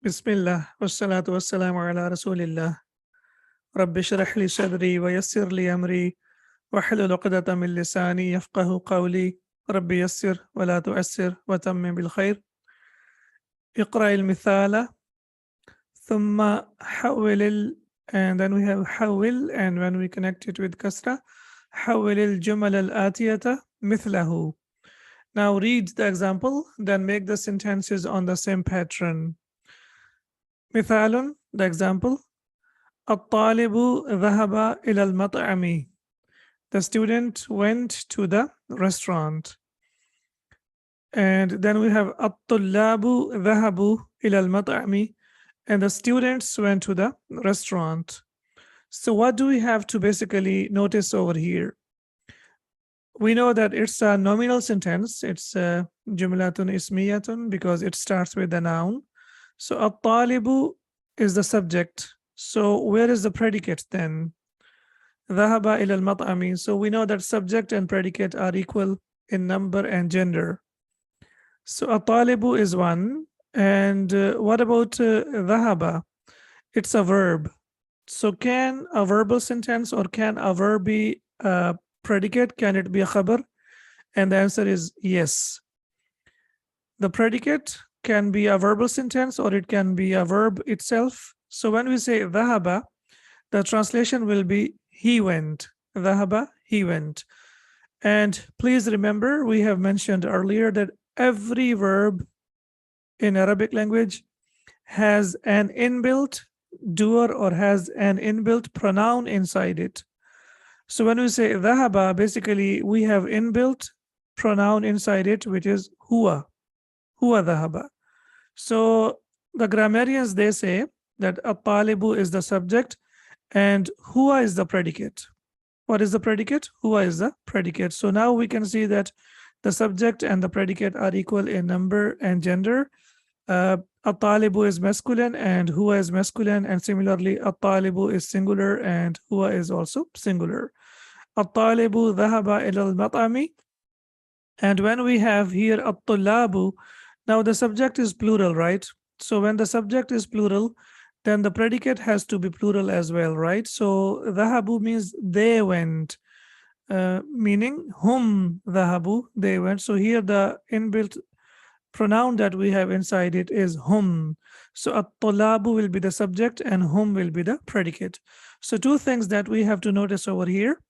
Bismillah, wassalatu wassalamu ala rasulillah. Rabbi shrah li sadri wa yassir li amri wahlul uqdatan min lisani yafqahu qawli. Rabbi yassir wa la tu'assir wa tammim bil khair. اقرأ المثال ثم حول and then we have حول, and when we connect it with kasra, حول الجمل الآتية مثله. Now read the example, then make the sentences on the same pattern. مثال, the example: الطالب ذهب إلى المطعم. The student went to the restaurant. And then we have الطلاب ذهبوا إلى المطعم, and the students went to the restaurant. So what do we have to basically notice over here? We know that it's a nominal sentence. It's jumlatun ismiyatun because it starts with a noun. So الطالب is the subject. So where is the predicate then? ذهب إلى المطعم. So we know that subject and predicate are equal in number and gender. So الطالب is one. And what about ذهب? It's a verb. So can a verbal sentence or can a verb be a predicate? Can it be a khabar? And the answer is yes. The predicate can be a verbal sentence or it can be a verb itself. So when we say ذهب, the translation will be he went. ذهب, he went. And please remember, we have mentioned earlier that every verb in Arabic language has an inbuilt doer or has an inbuilt pronoun inside it. So when we say ذهب, basically we have inbuilt pronoun inside it, which is huwa. Huwa ذهب. So the grammarians, they say that الطالب is the subject and huwa is the predicate. What is the predicate? Huwa is the predicate. So now we can see that the subject and the predicate are equal in number and gender. الطالب is masculine and huwa is masculine, and similarly الطالب is singular and huwa is also singular. الطالب ذهب إلى المطعم. And when we have here الطلاب, now the subject is plural, right? So when the subject is plural, then the predicate has to be plural as well, right? So ذهبوا means they went, meaning hum ذهبوا, they went. So here the inbuilt pronoun that we have inside it is hum. So at-talabu will be the subject and hum will be the predicate. So two things that we have to notice over here.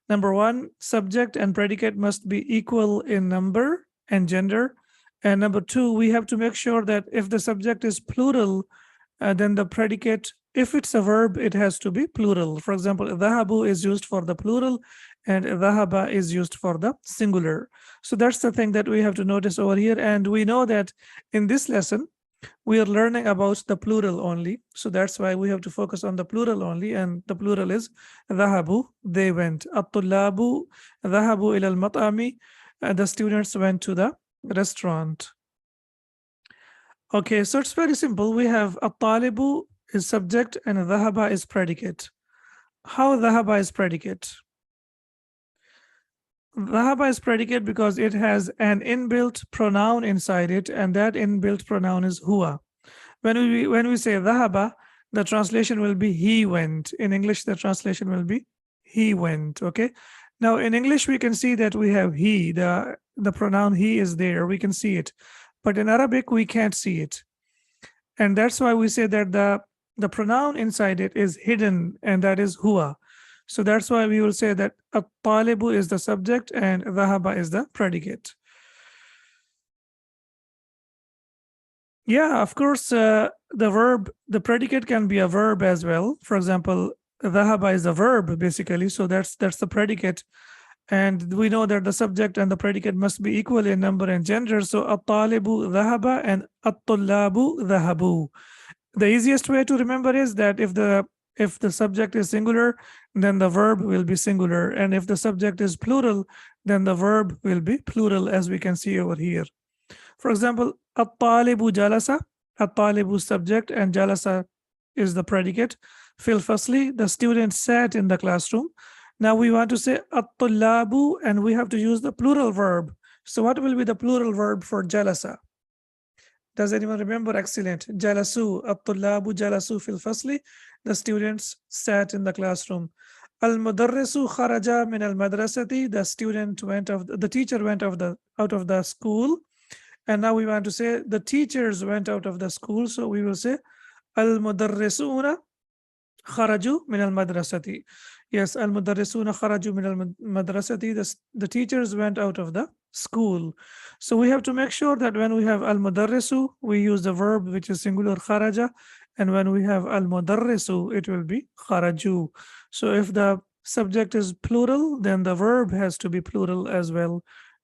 Number one, subject and predicate must be equal in number and gender. And number two, we have to make sure that if the subject is plural, then the predicate, if it's a verb, it has to be plural. For example, dhahabu is used for the plural and dhahaba is used for the singular. So that's the thing that we have to notice over here. And we know that in this lesson, we are learning about the plural only. So that's why we have to focus on the plural only. And the plural is dhahabu, they went. At-tullabu dhahabu ila al-mat'ami, the students went to the restaurant. Okay, so it's very simple. We have at-talibu is subject and dhahaba is predicate. How dhahaba is predicate? Dhahaba is predicate because it has an inbuilt pronoun inside it, and that inbuilt pronoun is huwa. When we say dhahaba, the translation will be he went. In English, the translation will be he went. Okay. Now in English, we can see that we have he, the pronoun he is there. We can see it. But in Arabic, we can't see it. And that's why we say that the pronoun inside it is hidden, and that is huwa. So that's why we will say that at-talibu is the subject and dhahaba is the predicate. Yeah, of course, the predicate can be a verb as well. For example, dhahaba is a verb basically, so that's the predicate. And we know that the subject and the predicate must be equal in number and gender. So at-talibu dhahaba and at-tullabu dhahabu. The easiest way to remember is that if the subject is singular, then the verb will be singular. And if the subject is plural, then the verb will be plural, as we can see over here. For example, at-talibu jalasa, at-talibu subject and jalasa is the predicate. Fil fasli, the student sat in the classroom. Now we want to say at-tullabu and we have to use the plural verb. So what will be the plural verb for jalasa? Does anyone remember? Excellent. Jalasu, at-tullabu jalasu fil fasli. The students sat in the classroom. Al-mudarrisu kharaja min al-madrasati. The teacher went out of the school. And now we want to say the teachers went out of the school. So we will say al-mudarrisuna kharaju min al-madrasati. Yes, al-mudarrisuna kharaju min al-madrasati. The teachers went out of the school. So we have to make sure that when we have al-mudarrisu, we use the verb which is singular kharaja. And when we have al-mudarrisu, it will be kharaju. So if the subject is plural, then the verb has to be plural as well.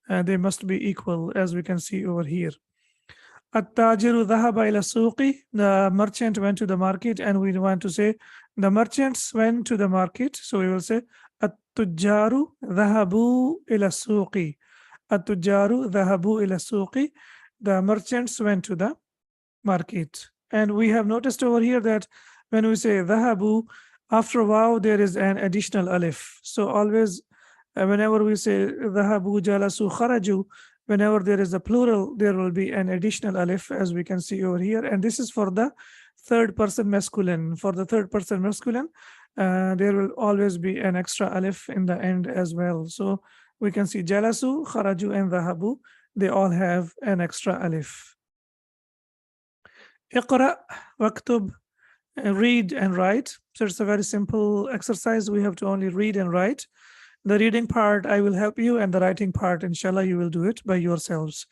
They must be equal, as we can see over here. At-tajiru dhahaba ila suqi. The merchant went to the market, and we want to say the merchants went to the market. So we will say at-tujjaru dhahabu ila suqi. At-tujjaru dhahabu ila suqi. The merchants went to the market. And we have noticed over here that when we say dhahabu, after waw, there is an additional alif. So always, whenever we say dhahabu jalasu kharaju, whenever there is a plural, there will be an additional alif, as we can see over here. And this is for the third person masculine. For the third person masculine, there will always be an extra alif in the end as well. So we can see jalasu, kharaju, and dhahabu. They all have an extra alif. Iqra, waktub, read and write. So it's a very simple exercise. We have to only read and write. The reading part, I will help you, and the writing part, inshallah, you will do it by yourselves.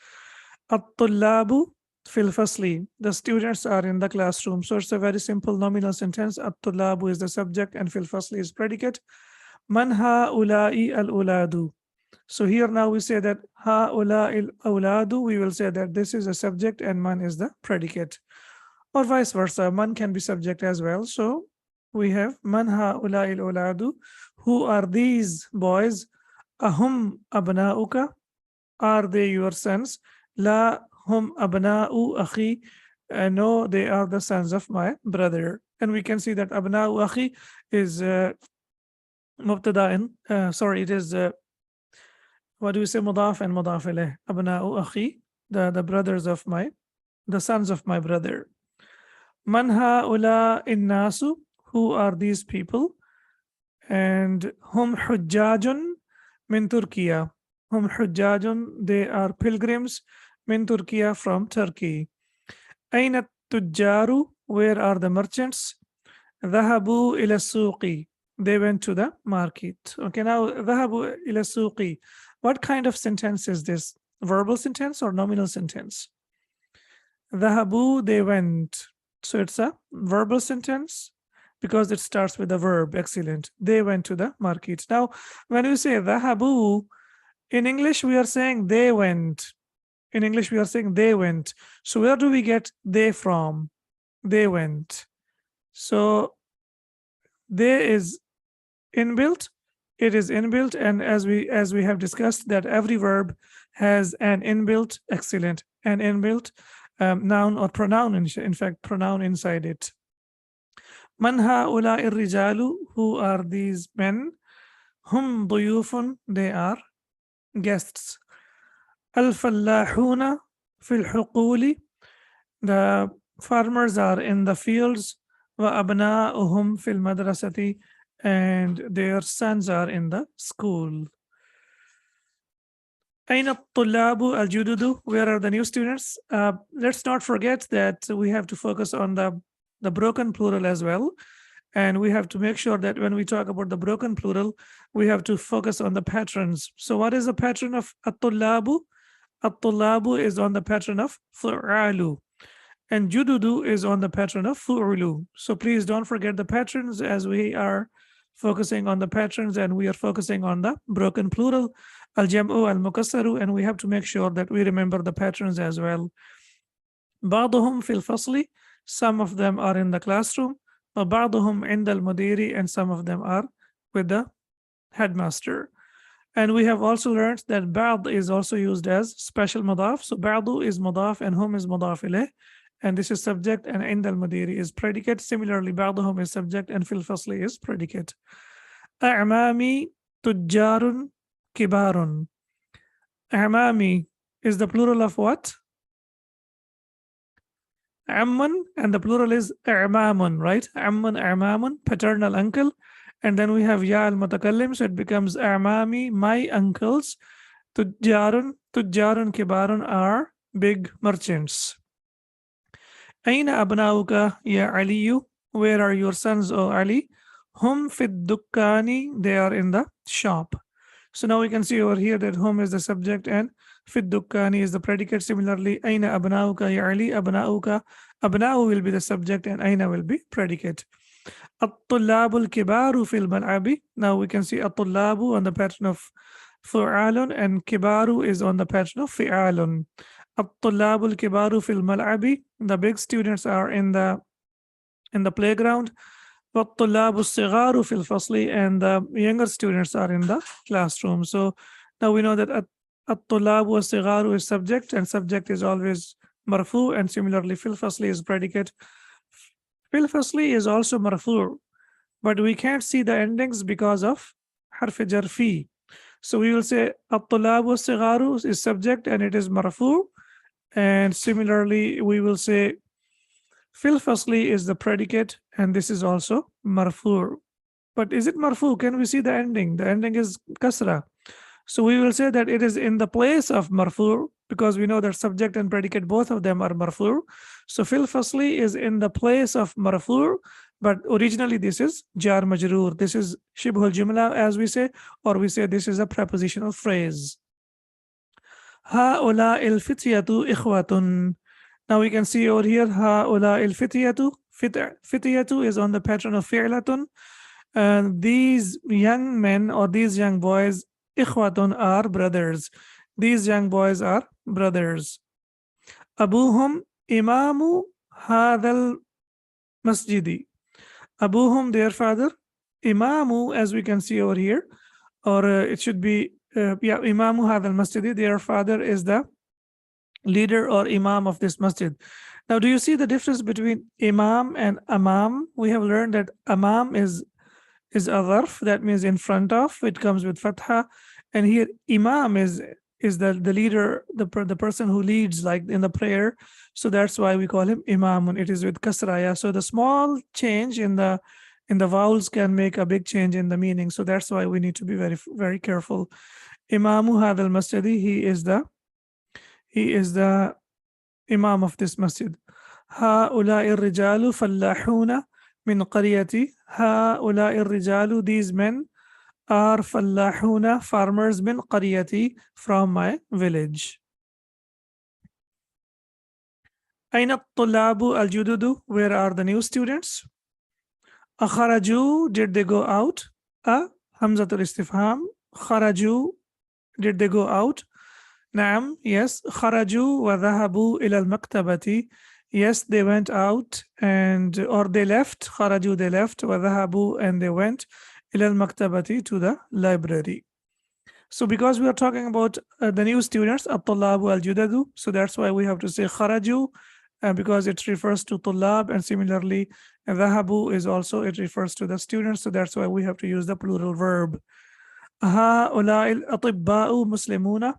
At-tullabu fil fasli. The students are in the classroom. So it's a very simple nominal sentence. At-tullabu is the subject and fil fasli is predicate. Man ha'ula'i al-uladu. So here now we say that ha'ula'i al-uladu. We will say that this is a subject and man is the predicate. Or vice versa, man can be subject as well. So we have man ha'ula'i al-uladu. Who are these boys? Ahum abna'uka. Are they your sons? La hum abna'u akhi. No, they are the sons of my brother. And we can see that abna'u akhi is mubtada'in. Sorry, it is what do we say? Mudaf and mudaf ilayh. Abna'u akhi, the brothers of the sons of my brother. Man ha'ula innasu. Who are these people? And hum hujjajun min Turkiya. Hum hujjajun, they are pilgrims min Turkiya, from Turkey. Aina tujjaru, where are the merchants? Dhahabu ila suqi, they went to the market. Okay, now dhahabu ila suqi. What kind of sentence is this? Verbal sentence or nominal sentence? Dhahabu, they went. So it's a verbal sentence because it starts with a verb. Excellent. They went to the market. Now, when you say dhahabu, in English, we are saying they went. In English, we are saying they went. So where do we get they from? They went. So they is inbuilt. It is inbuilt. And as we have discussed, that every verb has an inbuilt, excellent, an inbuilt noun or pronoun, in fact, pronoun inside it. Man ha'ula'i rijalu, who are these men? Hum duyufun, they are guests. Al-fallahuna fil huquli, the farmers are in the fields. Wa abna'uhum fil madrasati, and their sons are in the school. Aina tullabu al-jududu, where are the new students? Let's not forget that we have to focus on the broken plural as well. And we have to make sure that when we talk about the broken plural, we have to focus on the patterns. So what is the pattern of at-tullabu? At-tullabu is on the pattern of fu'alu. And jududu is on the pattern of fu'ulu. So please don't forget the patterns, as we are focusing on the patterns and we are focusing on the broken plural, al-jam'u, al-mukassaru, and we have to make sure that we remember the patterns as well. Ba'duhum fil fasli, some of them are in the classroom. Ba'duhum inda al-mudiri, and some of them are with the headmaster. And we have also learned that ba'd is also used as special mudaf. So ba'du is mudaf and hum is mudaf ilayh. And this is subject, and inda al-mudiri is predicate. Similarly, ba'duhum is subject and fil fasli is predicate. A'mami tujjarun kibarun. A'mami is the plural of what? Ammun, and the plural is a'mamun, right? Ammun, a'mamun, paternal uncle. And then we have ya al-mutakallim, so it becomes a'mami, my uncles. Tujjarun, tujjarun kibarun are big merchants. Aina abnauka ya Aliyu, where are your sons, O Ali? Hum fid dukkani, they are in the shop. So now we can see over here that hum is the subject and fit dukkani is the predicate. Similarly, aina abnauka ya Ali, abnauka, abnau will be the subject and aina will be predicate. At-tullabul kibaru fil mal'abi. Now we can see at-tullabu on the pattern of fu'alun and kibaru is on the pattern of fi'alun. At-tullabul kibaru fil mal'abi. The big students are in the playground. وَالطُّلَّابُ الصِّغَارُ فِي الْفَصْلِ, and the younger students are in the classroom. So now we know that الطُّلَّابُ والصِّغَارُ is subject, and subject is always marfu, and similarly fil fasli is predicate. Fil fasli is also marfu, but we can't see the endings because of harf jar fi. So we will say الطُّلَّابُ والصِّغَارُ is subject and it is marfu, and similarly we will say Fil fasli is the predicate, and this is also marfu. But is it marfu? Can we see the ending? The ending is kasra. So we will say that it is in the place of marfu because we know that subject and predicate, both of them are marfu. So fil fasli is in the place of marfu, but originally this is jar majroor. This is shibhul jumla, as we say, or we say this is a prepositional phrase. Ha'ula il fityatu ikhwatun. Now we can see over here, ha'ula il fityatu. Fityatu is on the pattern of fi'latun. And these young men or these young boys, ikhwatun, are brothers. These young boys are brothers. Abuhum imamu hadal masjidi. Abuhum, their father. Imamu, as we can see over here, or it should be, imamu hadal masjidi. Their father is the leader or imam of this masjid. Now, do you see the difference between imam and amam? We have learned that amam is a dharf, that means in front of, it comes with fatha, and here imam is the leader, the person who leads, like in the prayer. So that's why we call him imamun. It is with kasraya. So the small change in the vowels can make a big change in the meaning. So that's why we need to be very, very careful. Imamu hadal masjidi, he is the imam of this masjid. هؤلاء الرجال فلاحون من قريتي. هؤلاء الرجال, these men are فلاحون, farmers, من قريتي, from my village. أين الطلاب الجدد? Where are the new students? أخرجوا, did they go out? همزة الاستفهام. خرجوا, did they go out? نعم, yes. خرجوا وذهبوا إلى المكتبة. Yes, they went out or they left. خرجوا, they left. وذهبوا, and they went. إلى المكتبة, to the library. So because we are talking about the new students, الطلاب الجدد, so that's why we have to say خرجوا, because it refers to طلاب, and similarly ذهبوا is also, it refers to the students, so that's why we have to use the plural verb. هؤلاء الأطباء مسلمون.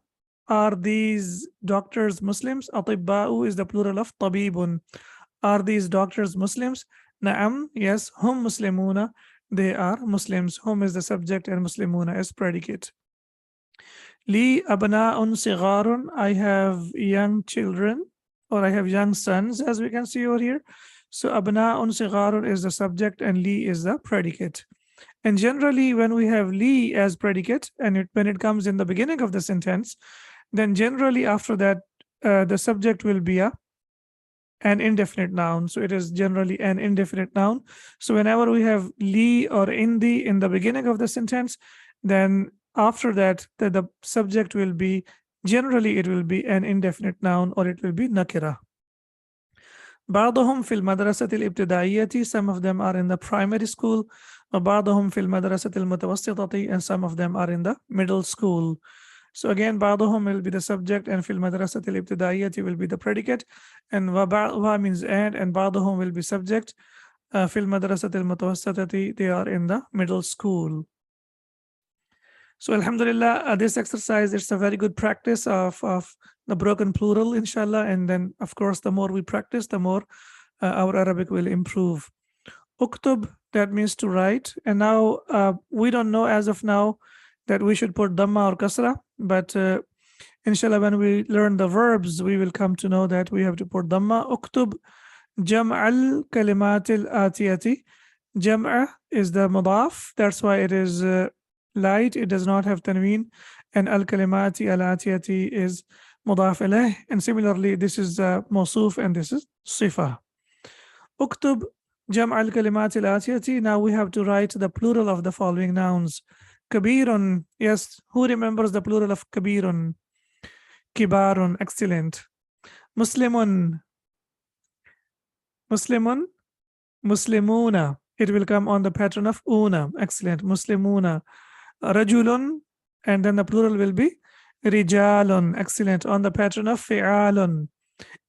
Are these doctors Muslims? أطباء is the plural of طبيب. Are these doctors Muslims? نعم, yes. هم مسلمون, they are Muslims. Hum is the subject and muslimuna is predicate. Li abna'un sigarun, I have young children, or I have young sons, as we can see over here. So abna'un sigarun is the subject and li is the predicate. And generally when we have li as predicate, and when it comes in the beginning of the sentence, then generally after that the subject will be an indefinite noun. So it is generally an indefinite noun. So whenever we have li or indi in the beginning of the sentence, then after that the subject will be, generally it will be an indefinite noun, or it will be nakira. بعضهم في المدرسة الابتدائية, some of them are in the primary school. وبعضهم في المدرسة المتوسطة, and some of them are in the middle school. So again, بعضهم will be the subject, and في المدرسة الابتدائية will be the predicate, and wa means and بعضهم will be subject. في المدرسة المتوسطة, they are in the middle school. So Alhamdulillah, this exercise, it's a very good practice of the broken plural, inshallah. And then, of course, the more we practice, the more our Arabic will improve. Uktub, that means to write. And now we don't know as of now that we should put dhamma or kasra, but inshallah, when we learn the verbs, we will come to know that we have to put dhamma. Uktub jam'al kalimatil atiyati. Jam'a is the mudaf, that's why it is light, it does not have tanween, and al-kalimati al-atiyati is mudaf ilayh, and similarly this is mawsuf and this is sifa. Uktub jam' al-kalimati al-atiyati. Now we have to write the plural of the following nouns. Kabirun, yes, who remembers the plural of kabirun? Kibarun, excellent. Muslimun, Muslimun, Muslimuna. It will come on the pattern of una. Excellent. Muslimuna. Rajulun, and then the plural will be rijalun. Excellent. On the pattern of fi'alun.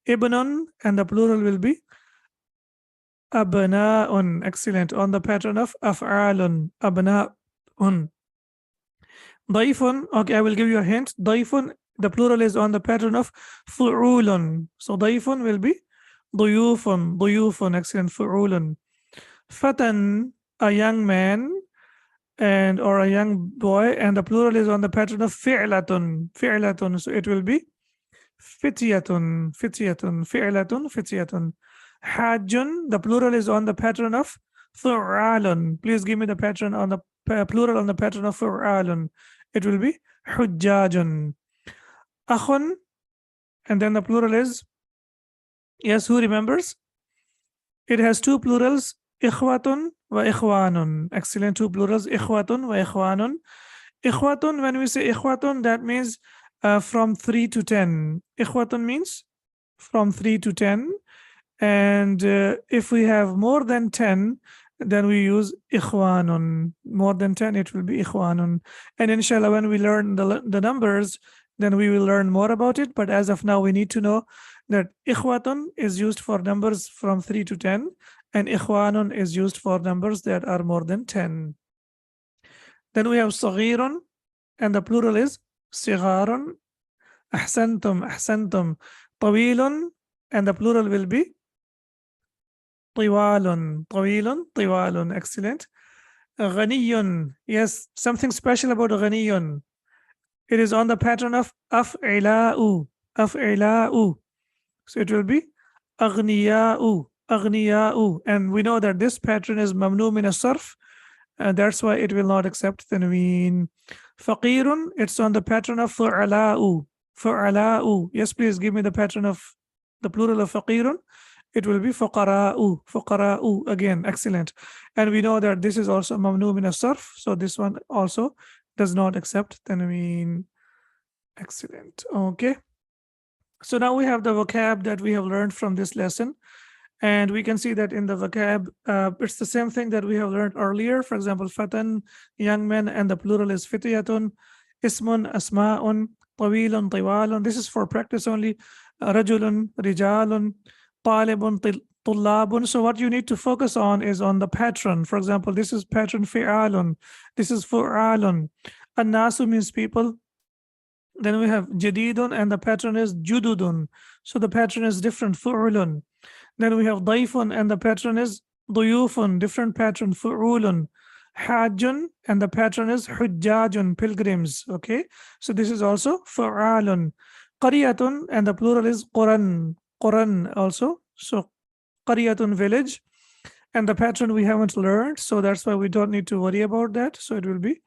Ibnun, and the plural will be abna'un. Excellent. On the pattern of af'alun. Abna'un. Daifun. Okay, I will give you a hint. Daifun, the plural is on the pattern of fu'ulun. So daifun will be duyufun. Duyufun. Excellent. Fu'ulun. Fatan, a young man, and or a young boy, and the plural is on the pattern of fi'latun. Fi'latun. So it will be fityatun. Fityatun. Fi'latun. Fityatun. Hajjun, the plural is on the pattern of fu'alun. Please give me the pattern on the plural on the pattern of fu'alun. It will be hujjajun. Akhun, and then the plural is, yes, who remembers? It has two plurals, ikhwatun wa ikhwanun. Excellent, two plurals, ikhwatun wa ikhwanun. Ikhwatun, when we say ikhwatun, that means from 3 to 10. Ikhwatun means from 3 to 10. And if we have more than 10, then we use ikhwanun. More than 10, it will be ikhwanun. And inshallah, when we learn the numbers, then we will learn more about it. But as of now, we need to know that ikhwatun is used for numbers from 3 to 10, and ikhwanun is used for numbers that are more than 10. Then we have saghirun, and the plural is sigharun. Ahsantum, ahsantum. Tawilun, and the plural will be tiwalun. Tawilun, tiwalun. Excellent. Ghaniyun, yes, something special about ghaniyun. It is on the pattern of af'ila'u. Af'ila'u. So it will be aghniya'u. Aghniya'u. And we know that this pattern is mamnu min as-sarf, and that's why it will not accept tanween. Faqirun, it's on the pattern of fu'ala'u. Fu'ala'u. Yes, please give me the pattern of the plural of faqirun. It will be fuqara'u. Fuqara'u. Again, excellent. And we know that this is also mamnu min as-sarf, so this one also does not accept tanween. Excellent. Okay. So now we have the vocab that we have learned from this lesson. And we can see that in the vocab, it's the same thing that we have learned earlier. For example, fatan, young men, and the plural is fityatun. Ismun, asma'un. Tawilun, tiwalun. This is for practice only. Rajulun, rijalun. Talibun, tullabun. So what you need to focus on is on the pattern. For example, this is pattern fi'alun. This is fu'alun. An-nasu means people. Then we have jadidun, and the pattern is jududun. So the pattern is different, fu'ulun. Then we have daifun, and the pattern is duyufun, different pattern, fu'ulun. Hajjun, and the pattern is hujjajun, pilgrims. Okay, so this is also fu'alun. Qaryatun, and the plural is quran. Quran also. So qaryatun, village. And the pattern we haven't learned, so that's why we don't need to worry about that. So it will be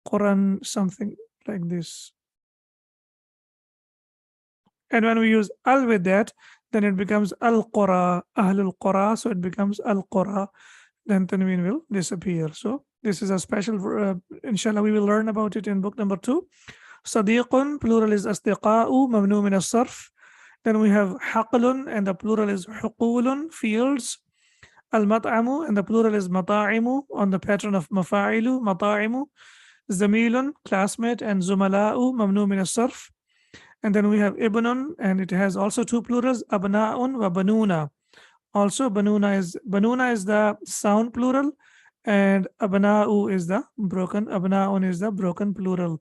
Quran, something like this. And when we use al with that, then it becomes al-qura, ahlul qura. So it becomes al-qura. Then tanween will disappear. So this is a special, inshallah, we will learn about it in book number 2. Sadiqun, plural is asdiqa'u, mamnu min as-sarf. Then we have haqlun, and the plural is huqulun, fields. Al-mat'amu, and the plural is mata'imu, on the pattern of mafa'ilu, mata'imu. Zamilun, classmate, and zumala'u, mamnu min as-sarf. And then we have ibnun, and it has also two plurals, abna'un wa banuna. Also banuna is the sound plural, and abna'u is the broken, abna'un is the broken plural.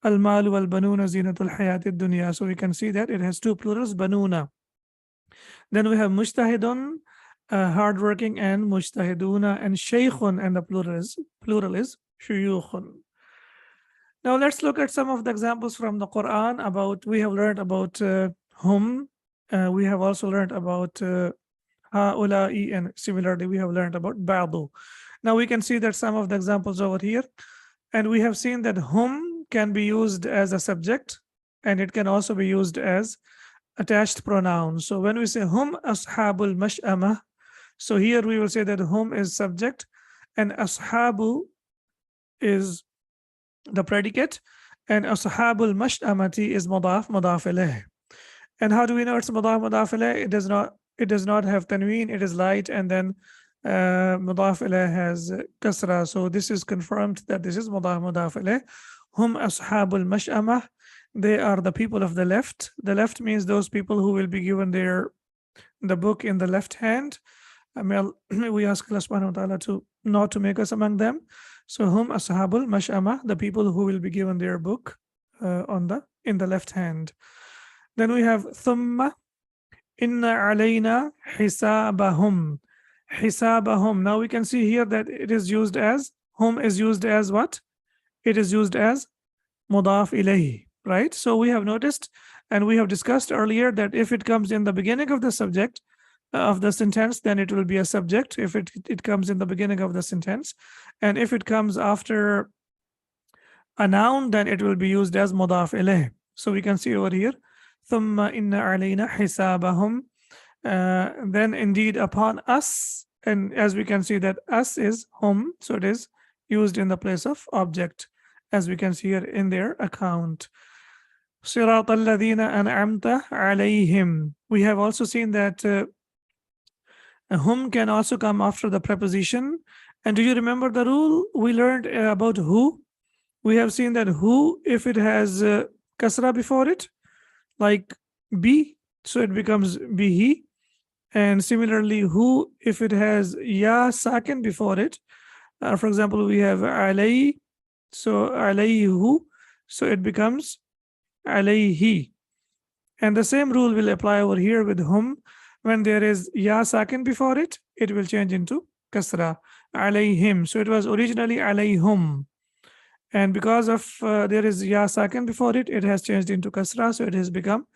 Al-malu wal-banuna zinatul hayatid dunya. So we can see that it has two plurals, banuna. Then we have mujtahidun, hardworking, and mujtahiduna, and shaykhun, and the plural is shuyukhun. Now let's look at some of the examples from the Quran about, we have learned about hum, we have also learned about ha'ula'i, and similarly we have learned about ba'du. Now we can see that some of the examples over here, and we have seen that hum can be used as a subject, and it can also be used as attached pronoun. So when we say hum ashabul mash'amah, so here we will say that hum is subject and ashabu is the predicate, and ashabul mash'amati is mudaf ilayh. And how do we know it's mudaf ilayh? It does not have tanween, it is light, and then mudaf ilayh has kasra. So this is confirmed that this is mudaf ilayh. Hum ashabul mash'amah, they are the people of the left. The left means those people who will be given the book in the left hand. We ask Allah subhanahu wa ta'ala to not to make us among them. So hum ashabul mash'amah, the people who will be given their book in the left hand. Then we have thumma inna alayna hisabahum. Hisabahum. Now we can see here that it is used as, hum is used as what? It is used as mudaf ilayhi, right? So we have noticed and we have discussed earlier that if it comes in the beginning of the subject of the sentence, then it will be a subject if it comes in the beginning of the sentence. And if it comes after a noun, then it will be used as mudaf ilayh. So we can see over here, thumma inna alayna hisabahum. Then indeed upon us, and as we can see that us is hum, so it is used in the place of object, as we can see here in their account. Sirat alladhina an'amta alayhim. We have also seen that hum can also come after the preposition. And do you remember the rule we learned about who? We have seen that who, if it has kasra before it, like be, so it becomes bihi. And similarly, who, if it has ya sakin before it, for example, we have alayhi, so alayhu, so it becomes alayhi. And the same rule will apply over here with hum. When there is ya sakin before it, it will change into kasra, alayhim. So it was originally alayhum. And because of there is ya sakin before it, it has changed into kasra, so it has become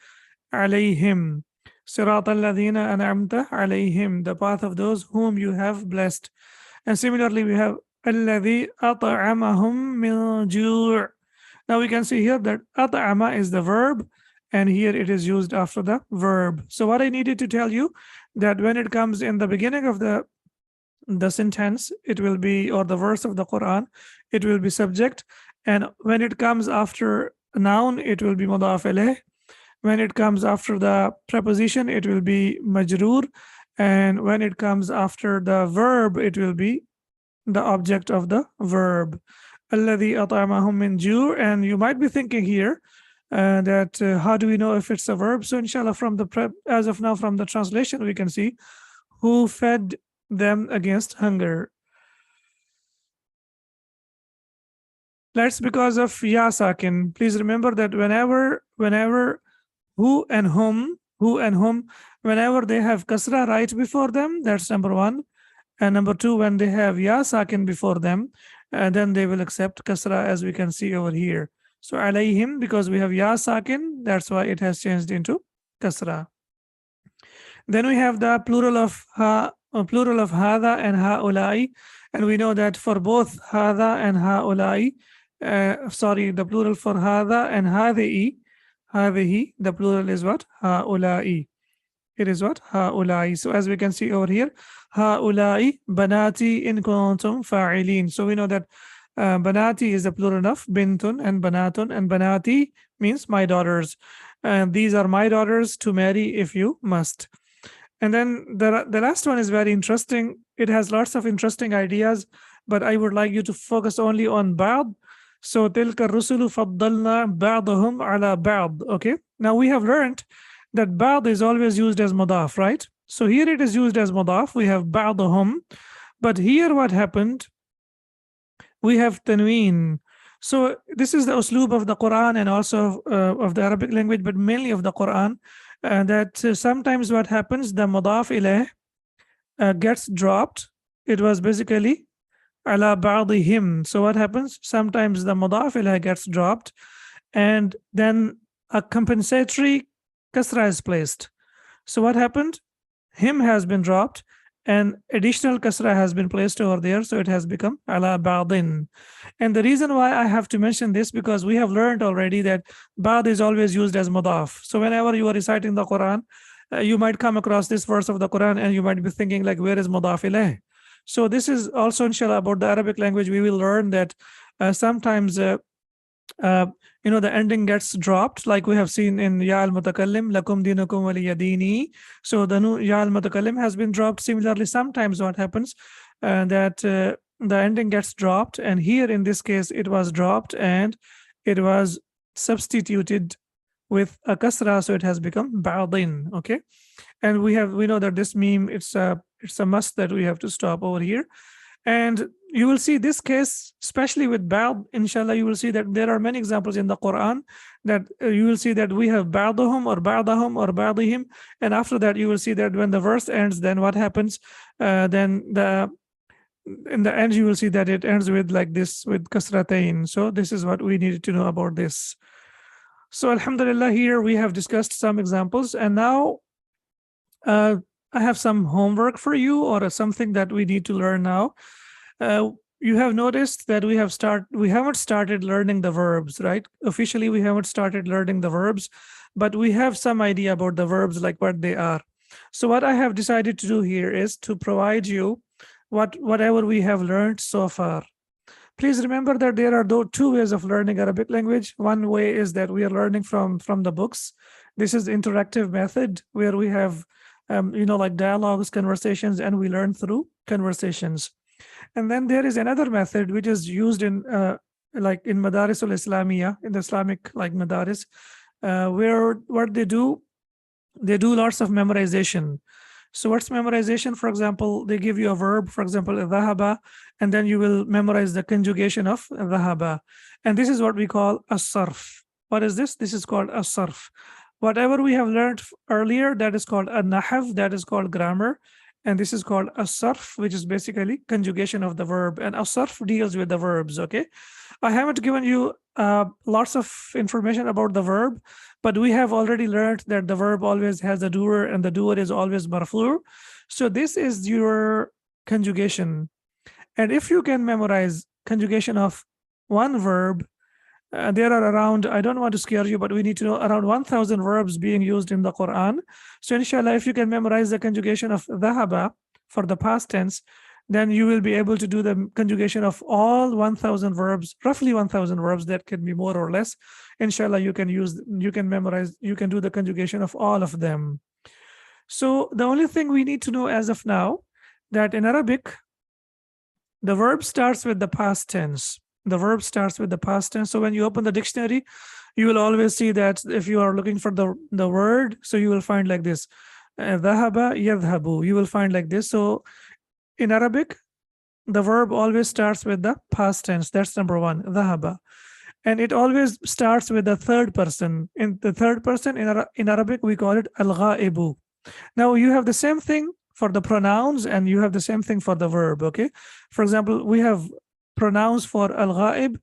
alayhim. Sirat alladhina an'amta alayhim, the path of those whom you have blessed. And similarly, we have alladhi at'amahum min ju'. Now we can see here that at'ama is the verb, and here it is used after the verb. So what I needed to tell you, that when it comes in the beginning of the sentence, it will be, or the verse of the Quran, it will be subject. And when it comes after a noun, it will be mudaf ilayh. When it comes after the preposition, it will be majroor. And when it comes after the verb, it will be the object of the verb. Alladhi at'amahum min ju'. And you might be thinking here that how do we know if it's a verb? So inshallah, as of now, from the translation, we can see who fed them against hunger. That's because of ya sakin. Please remember that whenever who and whom, whenever they have kasra right before them, that's number one. And number two, when they have ya sakin before them, then they will accept kasra, as we can see over here. So alayhim, because we have ya sakin, that's why it has changed into kasra. Then we have the plural of hada and ha'ulai, and we know that for both hada and ha'ulai, the plural for hada and hadhihi, the plural is what? Ha'ulai. It is what? Ha'ulai. So as we can see over here, ha'ulai banati in kuntum fa'ilin. So we know that banati is the plural of bintun and banati means my daughters. And these are my daughters to marry if you must. And then the last one is very interesting. It has lots of interesting ideas, but I would like you to focus only on ba'd. So tilka rusulu faddalna ba'dahum ala ba'd. Okay. Now we have learned that ba'd is always used as mudaf, right? So here it is used as mudaf. We have ba'dahum. But here what happened? we have tanween. So this is the usloob of the Quran and also of the Arabic language, but mainly of the Quran. That sometimes what happens, the mudaf ilayh gets dropped. It was basically ala ba'dihim. So what happens? Sometimes the mudaf ilayh gets dropped, and then a compensatory kasra is placed. So what happened? Him has been dropped, and additional kasra has been placed over there, so it has become ala ba'din. And the reason why I have to mention this, because we have learned already that ba'd is always used as mudaf. So whenever you are reciting the Quran, you might come across this verse of the Quran and you might be thinking like, where is mudaf ilayh? So this is also inshallah about the Arabic language. We will learn that sometimes the ending gets dropped, like we have seen in ya al mutakallim lakum dinukum waliya dini. So the ya al mutakallim has been dropped. Similarly, sometimes what happens that the ending gets dropped, and here in this case it was dropped and it was substituted with a kasra, so it has become ba'din. Okay, and we know that this meme, it's a must that we have to stop over here. And you will see this case, especially with ba'd, inshallah, you will see that there are many examples in the Quran that you will see that we have ba'dahum or ba'dahum or ba'dihim. And after that, you will see that when the verse ends, then what happens? Then in the end, you will see that it ends with like this, with kasratain. So this is what we needed to know about this. So alhamdulillah, here we have discussed some examples. And now I have some homework for you, or something that we need to learn now. You have noticed that we haven't started learning the verbs, right? Officially, we haven't started learning the verbs, but we have some idea about the verbs, like what they are. So what I have decided to do here is to provide you whatever we have learned so far. Please remember that there are two ways of learning Arabic language. One way is that we are learning from the books. This is interactive method where we have like dialogues, conversations, and we learn through conversations. And then there is another method which is used in like in Madaris al-Islamiyah, in the Islamic like Madaris, where what they do lots of memorization. So what's memorization? For example, they give you a verb, for example, dhahaba, and then you will memorize the conjugation of dhahaba. And this is what we call as-sarf. What is this? This is called as-sarf. Whatever we have learned earlier, that is called an-nahv, that is called grammar. And this is called as-sarf, which is basically conjugation of the verb. And as-sarf deals with the verbs, okay? I haven't given you lots of information about the verb, but we have already learned that the verb always has a doer, and the doer is always marfu'. So this is your conjugation. And if you can memorize conjugation of one verb, there are around, I don't want to scare you, but we need to know around 1,000 verbs being used in the Quran. So inshallah, if you can memorize the conjugation of dhahaba for the past tense, then you will be able to do the conjugation of all 1,000 verbs, roughly 1,000 verbs. That can be more or less. Inshallah, you can memorize, you can do the conjugation of all of them. So the only thing we need to know as of now, that in Arabic, the verb starts with the past tense. The verb starts with the past tense. So when you open the dictionary, you will always see that if you are looking for the word, so you will find like this, dhahaba yadhhabu. You will find like this. So in Arabic, the verb always starts with the past tense. That's number one, dhahaba. And it always starts with the third person. In the third person in Arabic, we call it al-ghaibu. Now you have the same thing for the pronouns, and you have the same thing for the verb, okay? For example, we have pronouns for al-ghaib,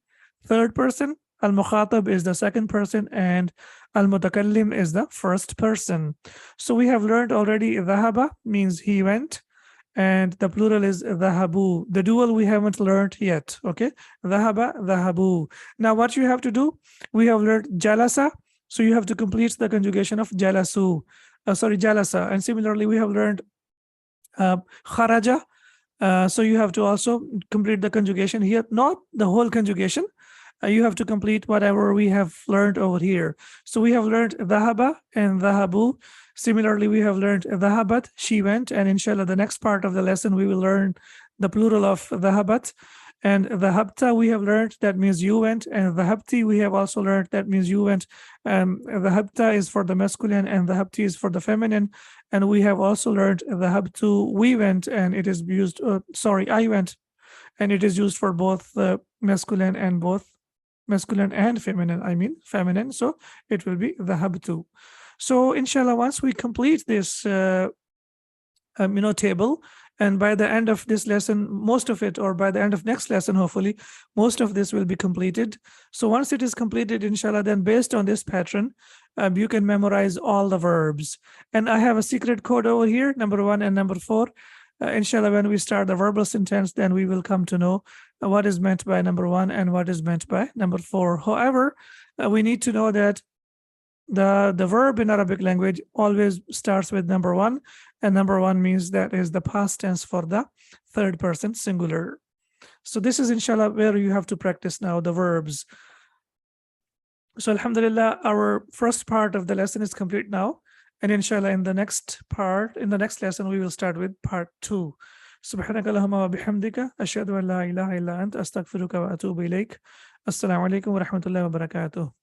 third person, al-mukhatab is the second person, and al-mutakallim is the first person. So we have learned already dhahaba means he went, and the plural is dhahabu. The dual we haven't learned yet, okay? Dhahaba, dhahabu. Now what you have to do, we have learned jalasa, so you have to complete the conjugation of jalasu, jalasa. And similarly, we have learned kharaja, so you have to also complete the conjugation here, not the whole conjugation. You have to complete whatever we have learned over here. So we have learned dhahaba and dhahabu. Similarly, we have learned dhahabat, she went, and inshallah, the next part of the lesson, we will learn the plural of dhahabat. And dhahabta, we have learned that means you went, and dhahabti, we have also learned that means you went. Dhahabta is for the masculine, and dhahabti is for the feminine. And we have also learned dhahabtu, we went, and it is used, I went. and it is used for both masculine and feminine. I mean feminine. So it will be dhahabtu. So inshallah, once we complete this table, and by the end of this lesson, most of it, or by the end of next lesson, hopefully most of this will be completed. So once it is completed, inshallah, then based on this pattern, you can memorize all the verbs. And I have a secret code over here, number 1 and number 4. Inshallah, when we start the verbal sentence, then we will come to know what is meant by number 1 and what is meant by number 4. However, we need to know that the verb in Arabic language always starts with number 1, and number 1 means that is the past tense for the third person singular. So this is inshallah where you have to practice now the verbs. So alhamdulillah, our first part of the lesson is complete now, and inshallah in the next lesson we will start with part 2. سبحانك اللهم وبحمدك أشهد أن لا إله إلا أنت أستغفرك وأتوب إليك. السلام عليكم ورحمة الله وبركاته.